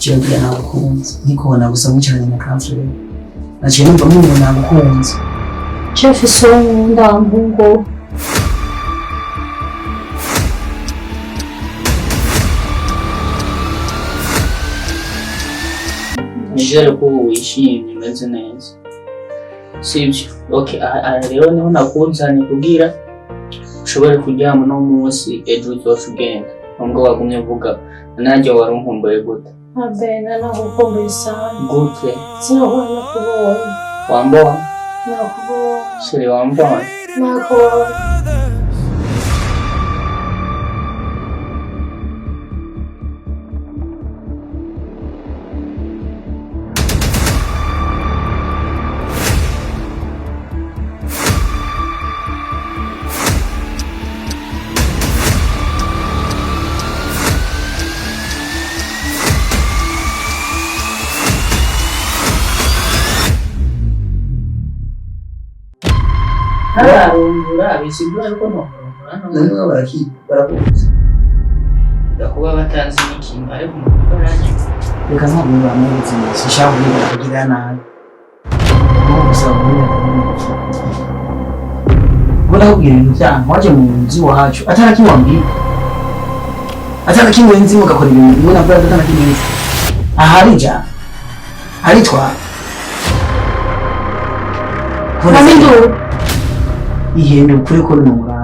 Kiragira nagukunze nkikubona gusa mwicaranye na Kamfrey naciye numva mwumva nagukunze Chef songo ndambungo nijere ko wishimye umeze neza sibyo okay rero niho nakunzanye kugira ushobore kuryama no munsi ejo uzogenda nubwo wagumye uvuga nanjye warunkumbuye gute abena nakukumbuye sana gute sinabona kubona wambona nakubona shiri wambona nakubona ararungura bisigura yuko ntuhurungura none barakuzi ndakuba batanzi n'ikintu ariko umukoranye reka ntabwo bamuzi sishaka kugira nabi gusa mbona kubwira ibintu byanyu waje mu nzu wacu atarakimwambira atarakimwe nzi mugakora ibintu mbona bwa atarakimwe aharija haritwa Namindo ihendo kuri ko n'umuranga